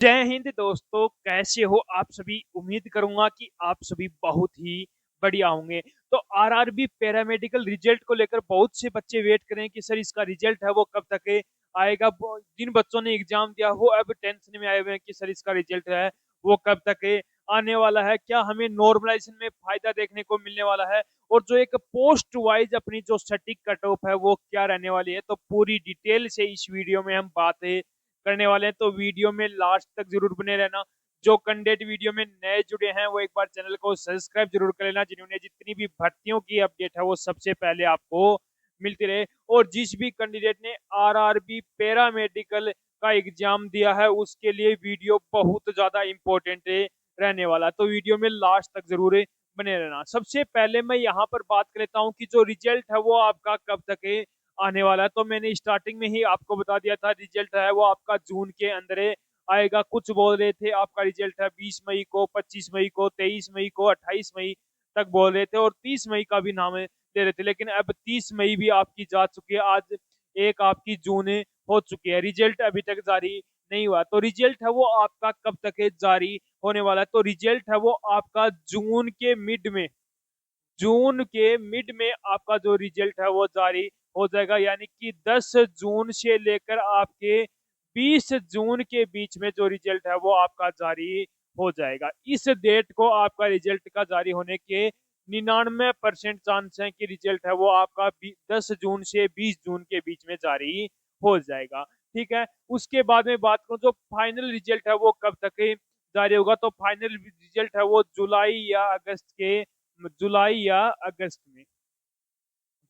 जय हिंद दोस्तों, कैसे हो आप सभी। उम्मीद करूंगा कि आप सभी बहुत ही बढ़िया होंगे। तो आरआरबी पैरामेडिकल रिजल्ट को लेकर बहुत से बच्चे वेट कर रहे हैं कि सर इसका रिजल्ट है वो कब तक आएगा। जिन बच्चों ने एग्जाम दिया वो अब टेंशन में आए हुए हैं कि सर इसका रिजल्ट है वो कब तक आने वाला है, क्या हमें नॉर्मलाइजेशन में फायदा देखने को मिलने वाला है, और जो एक पोस्ट वाइज अपनी जो सटीक कट ऑफ है वो क्या रहने वाली है। तो पूरी डिटेल से इस वीडियो में हम बातें करने वाले हैं, तो वीडियो में लास्ट तक जरूर बने रहना। जो कैंडिडेट वीडियो में नए जुड़े हैं वो एक बार चैनल को सब्सक्राइब जरूर कर लेना, जिन्होंने जितनी भी भर्तियों की अपडेट है वो सबसे पहले आपको मिलती रहे। और जिस भी कैंडिडेट ने आरआरबी पैरामेडिकल का एग्जाम दिया है उसके लिए वीडियो बहुत ज्यादा इंपॉर्टेंट रहने वाला, तो वीडियो में लास्ट तक जरूर बने रहना। सबसे पहले मैं यहाँ पर बात कर लेता हूँ कि जो रिजल्ट है वो आपका कब तक आने वाला है। तो मैंने स्टार्टिंग में ही आपको बता दिया था रिजल्ट है वो आपका जून के अंदर आएगा। कुछ बोल रहे थे आपका रिजल्ट है 20 मई को, 25 मई को, 23 मई को, 28 मई तक बोल रहे थे, और 30 मई का भी नाम दे रहे थे, लेकिन अब 30 मई भी आपकी जा चुकी है। आज एक आपकी जून हो चुकी है, रिजल्ट अभी तक जारी नहीं हुआ। तो रिजल्ट है वो आपका कब तक जारी होने वाला है। तो रिजल्ट है वो आपका जून के मिड में आपका जो रिजल्ट है वो जारी हो जाएगा, यानी कि 10 जून से लेकर आपके 20 जून के बीच में जो रिजल्ट है वो आपका जारी हो जाएगा। इस डेट को आपका रिजल्ट का जारी होने के 99% चांस है कि रिजल्ट है वो आपका 10 जून से 20 जून के बीच में जारी हो जाएगा। ठीक है, उसके बाद में बात करूं जो फाइनल रिजल्ट है वो कब तक जारी होगा। तो फाइनल रिजल्ट है वो जुलाई या अगस्त में,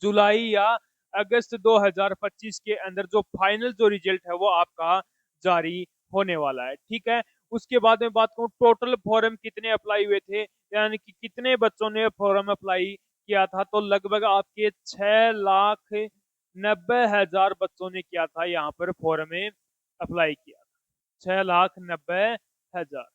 जुलाई या अगस्त 2025 के अंदर जो फाइनल जो रिजल्ट है वो आपका जारी होने वाला है। ठीक है, उसके बाद में बात करूं टोटल फॉर्म कितने अप्लाई हुए थे, यानी कि कितने बच्चों ने फॉर्म अप्लाई किया था। तो लगभग आपके 6,90,000 बच्चों ने किया था यहाँ पर फॉर्म अप्लाई किया था। 6,90,000,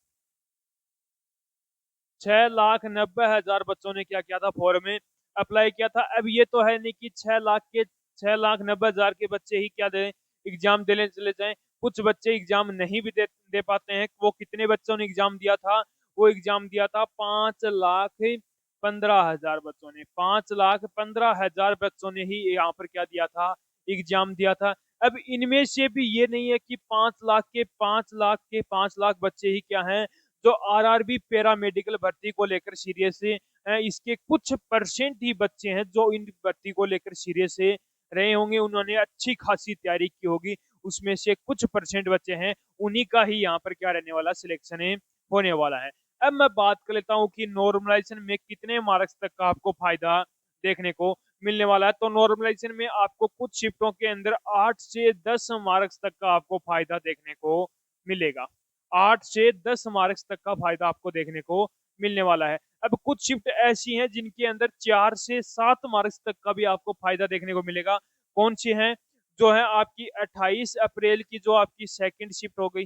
6,90,000 बच्चों ने क्या किया था, फॉर्म में अप्लाई किया था। अब ये तो है नहीं कि 6,90,000 के बच्चे ही क्या दे एग्जाम देने चले जाएं। कुछ बच्चे एग्जाम नहीं भी दे पाते हैं। वो कितने बच्चों ने एग्जाम दिया था, वो एग्जाम दिया था 5,15,000 बच्चों ने, 5,15,000 बच्चों ने ही यहाँ पर क्या दिया था, एग्जाम दिया था। अब इनमें से भी ये नहीं है कि 5 लाख बच्चे ही क्या हैं जो आरआरबी पैरामेडिकल भर्ती को लेकर सीरियस है। इसके कुछ परसेंट ही बच्चे हैं जो इन भर्ती को लेकर सीरियस रहे होंगे, उन्होंने अच्छी खासी तैयारी की होगी। उसमें से कुछ परसेंट बच्चे हैं, उन्हीं का ही यहाँ पर क्या रहने वाला, सिलेक्शन होने वाला है। अब मैं बात कर लेता हूँ कि नॉर्मलाइजेशन में कितने मार्क्स तक का आपको फायदा देखने को मिलने वाला है। तो नॉर्मलाइजेशन में आपको कुछ शिफ्टों के अंदर 8 से 10 मार्क्स तक का आपको फायदा देखने को मिलेगा। 8 से 10 मार्क्स तक का फायदा आपको देखने को मिलने वाला है। अब कुछ शिफ्ट ऐसी हैं जिनके अंदर 4 से 7 मार्क्स तक का भी आपको फायदा देखने को मिलेगा। कौन सी हैं, जो है आपकी 28 अप्रैल की जो आपकी सेकंड शिफ्ट हो गई,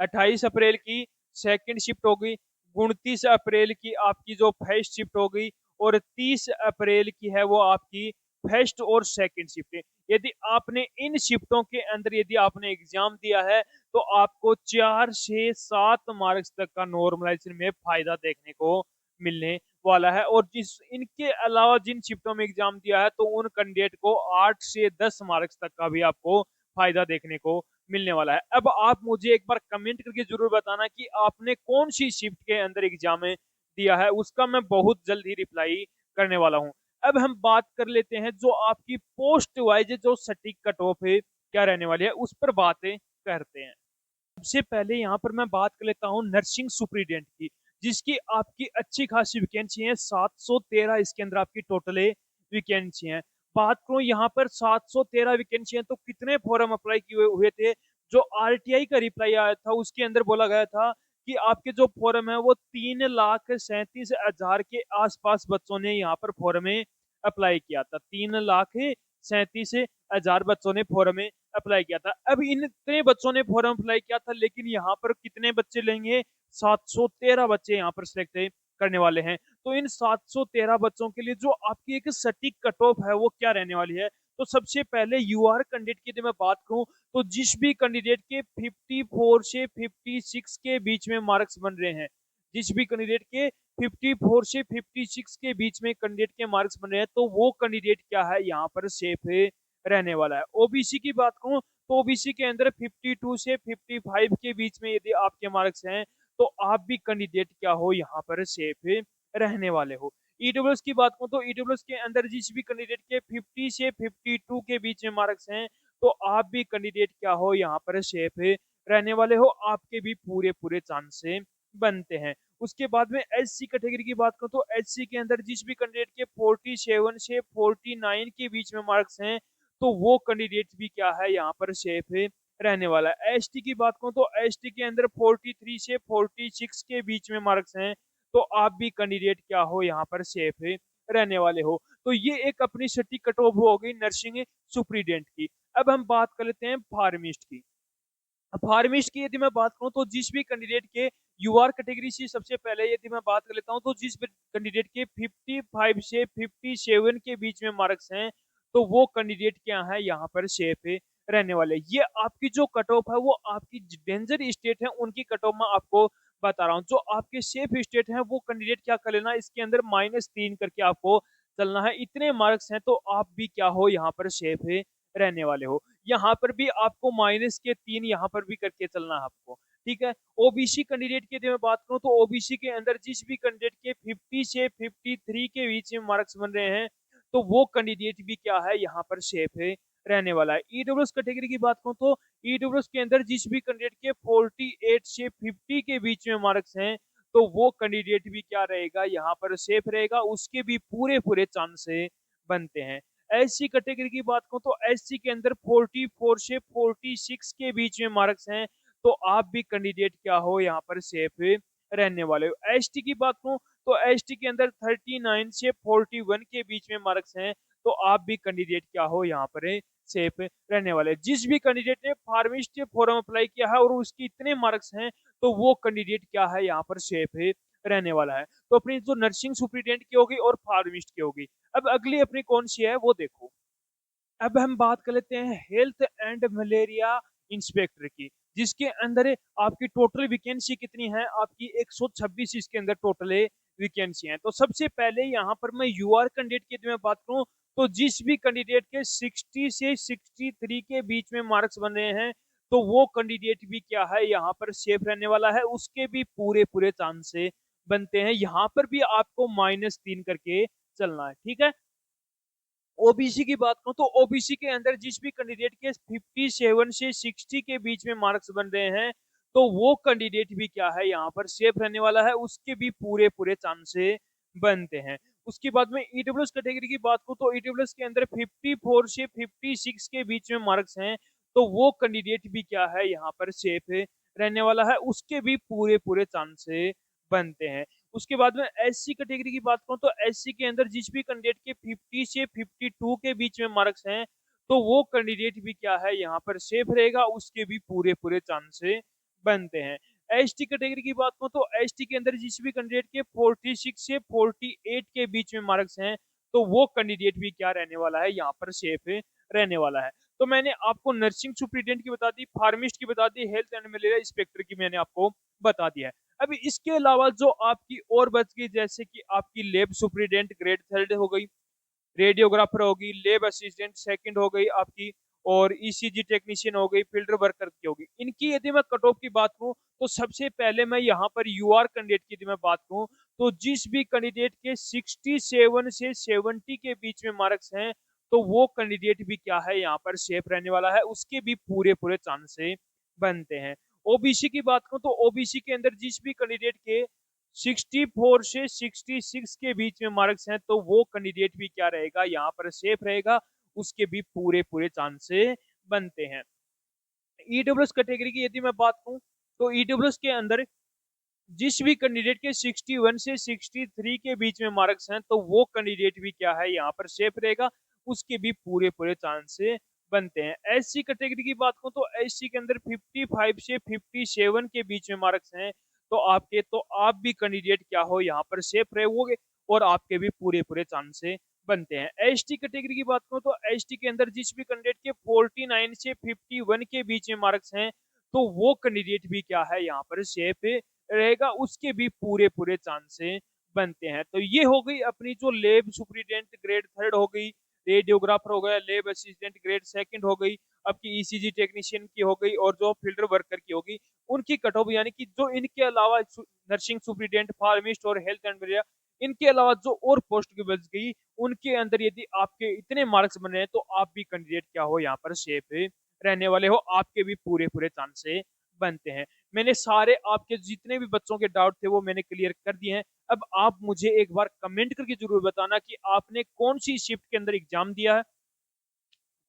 28 अप्रैल की सेकंड शिफ्ट हो गई, 29 अप्रैल की आपकी जो फर्स्ट शिफ्ट हो गई, और 30 अप्रैल की है वो आपकी फर्स्ट और सेकंड शिफ्ट। यदि आपने इन शिफ्टों के अंदर यदि आपने एग्जाम दिया है तो आपको 4 से 7 मार्क्स तक का नॉर्मलाइजेशन में फायदा देखने को मिलने वाला है। और जिस इनके अलावा जिन शिफ्टों में एग्जाम दिया है तो उन कैंडिडेट को 8 से 10 मार्क्स तक का भी आपको फायदा देखने को मिलने वाला है। अब आप मुझे एक बार कमेंट करके जरूर बताना कि आपने कौन सी शिफ्ट के अंदर एग्जाम दिया है, उसका मैं बहुत जल्द ही रिप्लाई करने वाला हूं। अब हम बात कर लेते हैं जो आपकी पोस्ट वाइज जो सटीक कट ऑफ है क्या रहने वाली है, उस पर बातें करते हैं। सबसे पहले यहाँ पर मैं बात कर लेता हूँ नर्सिंग सुपरिटेंडेंट की, जिसकी आपकी अच्छी खासी वैकेंसी है। 713 इसके अंदर आपकी टोटल वैकेंसी है। बात करूं यहाँ पर 713 वैकेंसी है तो कितने फॉर्म अप्लाई किए हुए थे। जो आरटीआई का रिप्लाई आया था उसके अंदर बोला गया था कि आपके जो फॉर्म है वो 3,37,000 के आसपास बच्चों ने यहाँ पर फॉर्म अप्लाई किया था। 3,37,000 बच्चों ने फॉर्म अप्लाई किया था। अब इन इतने बच्चों ने फॉर्म अप्लाई किया था, लेकिन यहाँ पर कितने बच्चे लेंगे, 713 बच्चे यहाँ पर सिलेक्ट करने वाले हैं। तो इन 713 बच्चों के लिए जो आपकी एक सटीक कट ऑफ है वो क्या रहने वाली है, तो सबसे पहले यूआर कैंडिडेट की यदि मैं बात करूं तो जिस भी कैंडिडेट के 54 से 56 के बीच में मार्क्स बन रहे हैं, जिस भी कैंडिडेट के 54 से 56 के बीच में कैंडिडेट के मार्क्स बन रहे हैं, तो वो कैंडिडेट क्या है यहाँ पर सेफ रहने वाला है। ओबीसी की बात करूं तो ओबीसी के अंदर 52 से 55 के बीच में यदि आपके मार्क्स हैं, तो आप भी कैंडिडेट क्या हो यहाँ पर सेफ रहने वाले हो। ईडब्ल्यूएस की बात करूं तो ईडब्ल्यूएस के अंदर जिस भी कैंडिडेट के 50 से 52 के बीच में मार्क्स हैं, तो आप भी कैंडिडेट क्या हो यहाँ पर सेफ रहने वाले हो, आपके भी पूरे पूरे चांस बनते हैं। उसके बाद में एससी कैटेगरी की बात करूं तो एससी के अंदर जिस भी कैंडिडेट के 47 से 49 के बीच में मार्क्स हैं, तो वो कैंडिडेट भी क्या है यहाँ पर सेफ रहने वाला है। एसटी की बात करूं तो एसटी के अंदर 43 से 46 के बीच में मार्क्स हैं, तो आप भी कैंडिडेट क्या हो यहाँ पर सेफ रहने वाले हो। तो ये एक अपनी सटीक कट ऑफ हो गई नर्सिंग सुप्रीडेंट की। अब हम बात कर लेते हैं फार्मिस्ट की। फार्मिस्ट की यदि मैं बात करूं तो जिस भी कैंडिडेट के यूआर कैटेगरी से सबसे पहले यदि मैं बात कर लेता हूं तो जिस भी कैंडिडेट के 55 से 57 के बीच में मार्क्स हैं, तो वो कैंडिडेट क्या है यहाँ पर सेफ रहने वाले। ये आपकी जो कट ऑफ है वो आपकी डेंजर स्टेट है उनकी कट ऑफ में आपको बता रहा हूँ। जो आपके सेफ स्टेट है वो कैंडिडेट क्या कर लेना, इसके अंदर -3 करके आपको चलना है। इतने मार्क्स हैं तो आप भी क्या हो यहाँ पर सेफ रहने वाले हो। यहाँ पर भी आपको -3 यहाँ पर भी करके चलना है आपको, ठीक है। ओबीसी कैंडिडेट की मैं बात करूं तो ओबीसी के अंदर जिस भी कैंडिडेट के 50 से 53 के बीच में मार्क्स बन रहे हैं, तो वो कैंडिडेट भी क्या है यहाँ पर सेफ रहने वाला है। ईडब्ल्यूएस कैटेगरी की बात करूं तो ईडब्ल्यूएस के अंदर जिस भी कैंडिडेट के 48 से 50 के बीच में मार्क्स हैं, तो वो कैंडिडेट भी क्या रहेगा यहाँ पर सेफ रहेगा, उसके भी पूरे पूरे चांस बनते हैं। एससी कैटेगरी की बात करूं तो एससी के अंदर 44 से 46 के बीच में मार्क्स हैं, तो आप भी कैंडिडेट क्या हो यहाँ पर सेफ रहने वाले हो। एसटी की बात करूं तो एसटी के अंदर 39 से 41 के बीच में मार्क्स हैं, तो आप भी कैंडिडेट क्या हो यहाँ पर सेफ रहने वाले। जिस भी कैंडिडेट ने फार्मिस्ट फॉर्म अप्लाई किया है और उसके इतने मार्क्स हैं, तो वो कैंडिडेट क्या है यहाँ पर सेफ रहने वाला है। तो अपनी जो नर्सिंग सुप्रीडेंट की होगी और फार्मिस्ट की होगी। अब अगली अपनी कौन सी है वो देखो। अब हम बात कर लेते हैं हेल्थ एंड मलेरिया इंस्पेक्टर की, जिसके अंदर आपकी टोटल वैकेंसी कितनी है, आपकी 126 इसके अंदर टोटल वैकेंसी है। तो सबसे पहले यहाँ पर मैं यूआर कैंडिडेट की मैं बात करूं तो जिस भी कैंडिडेट के 60 से 63 के बीच में मार्क्स बन रहे हैं, तो वो कैंडिडेट भी क्या है यहाँ पर सेफ रहने वाला है, उसके भी पूरे पूरे चांस बनते हैं। यहाँ पर भी आपको -3 करके चलना है, ठीक है। ओबीसी की बात करूं तो ओबीसी के अंदर जिस भी कैंडिडेट के 57 से 60 के बीच में मार्क्स बन रहे हैं, तो वो कैंडिडेट भी क्या है यहाँ पर सेफ रहने वाला है, उसके भी पूरे पूरे चांस बनते हैं। उसके बाद में ईडब्ल्यूएस कैटेगरी की बात करूं तो ईडब्ल्यूएस के अंदर 54 से 56 के बीच में मार्क्स हैं, तो वो कैंडिडेट भी क्या है यहाँ पर सेफ रहने वाला है, उसके भी पूरे पूरे चांस बनते हैं। उसके बाद में एससी कैटेगरी की बात करूं तो एससी के अंदर जिस भी कैंडिडेट के 50 से 52 के बीच में मार्क्स हैं, तो वो कैंडिडेट भी क्या है यहाँ पर सेफ रहेगा, उसके भी पूरे पूरे चांस बनते हैं। एसटी कैटेगरी की बात करूं तो एसटी के अंदर जिस भी कैंडिडेट के 46 से 48 के बीच में मार्क्स हैं, तो वो कैंडिडेट भी क्या रहने वाला है यहाँ पर सेफ रहने वाला है। तो मैंने आपको नर्सिंग सुप्रीडेंट की बता दी, फार्मिस्ट की बता दी, हेल्थ एंड मलेरिया इंस्पेक्टर की मैंने आपको बता दिया है। अभी इसके अलावा जो आपकी और बच गई, जैसे कि आपकी लैब सुप्रीडेंट ग्रेड 3 हो गई, रेडियोग्राफर होगी, लैब असिस्टेंट सेकंड हो गई आपकी, और ईसीजी टेक्नीशियन हो गई, फील्ड वर्कर की होगी। इनकी यदि मैं कट ऑफ की बात करूं तो सबसे पहले मैं यहाँ पर यूआर कैंडिडेट की यदि मैं बात करूं तो जिस भी कैंडिडेट के 67 से 70 के बीच में मार्क्स हैं, तो वो कैंडिडेट भी क्या है यहाँ पर सेफ रहने वाला है, उसके भी पूरे पूरे चांस बनते हैं। ओबीसी की बात करूं तो ओबीसी के अंदर जिस भी कैंडिडेट के 64 से 66 के बीच में मार्क्स हैं, तो वो कैंडिडेट भी क्या रहेगा यहाँ पर सेफ रहेगा, उसके भी पूरे पूरे चांस बनते हैं। ईडब्ल्यूएस कैटेगरी की यदि मैं बात करूं तो ईडब्ल्यूएस के अंदर जिस भी कैंडिडेट के 61 से 63 के बीच में मार्क्स हैं, तो वो कैंडिडेट भी क्या है यहाँ पर सेफ रहेगा, उसके भी पूरे पूरे चांस बनते हैं। एससी कैटेगरी की बात करूं तो एससी के अंदर 55 से 57 के बीच में मार्क्स हैं, तो आप भी कैंडिडेट क्या हो यहाँ पर सेफ रहोगे, और आपके भी पूरे पूरे चांस बनते हैं। एसटी कैटेगरी की बात करूँ तो एसटी के अंदर जिस भी कैंडिडेट के 49 से 51 के बीच में मार्क्स हैं, तो वो कैंडिडेट भी क्या है यहाँ पर सेफ रहेगा, उसके भी पूरे-पूरे चांसेस बनते हैं। तो ये हो गई अपनी जो लैब सुपरिटेंडेंट ग्रेड 3 हो गई, रेडियोग्राफर हो गया, लैब असिस्टेंट ग्रेड 2 हो गई, आपकी ईसीजी टेक्नीशियन की हो गई और जो फील्ड वर्कर की होगी, उनकी कट ऑफ यानी कि जो इनके अलावा नर्सिंग सुपरिटेंडेंट, फार्मिस्ट और हेल्थ एंड इनके अलावा जो और पोस्ट की बच गई, उनके अंदर यदि आपके इतने मार्क्स बन रहे हैं तो आप भी कैंडिडेट क्या हो यहाँ पर सेफ रहने वाले हो, आपके भी पूरे-पूरे चांसेस बनते हैं। मैंने सारे आपके जितने भी बच्चों के डाउट थे वो मैंने क्लियर कर दिए हैं। अब आप मुझे एक बार कमेंट करके ज़रूर बताना कि आपने कौन-सी शिफ्ट के अंदर एग्ज़ाम दिया है,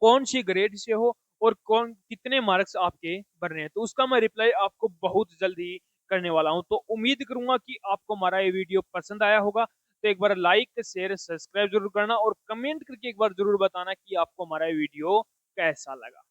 कौन-सी ग्रेड से हो और कौन कितने मार्क्स आपके बन रहे हैं। तो उसका मैं रिप्लाई आपको बहुत जल्द ही करने वाला हूँ। तो उम्मीद करूँगा कि आपको हमारा ये वीडियो पसंद आया होगा। तो एक बार लाइक, शेयर, सब्सक्राइब ज़रूर करना और कमेंट करके एक बार ज़रूर बताना कि आपको हमारा ये वीडियो कैसा लगा।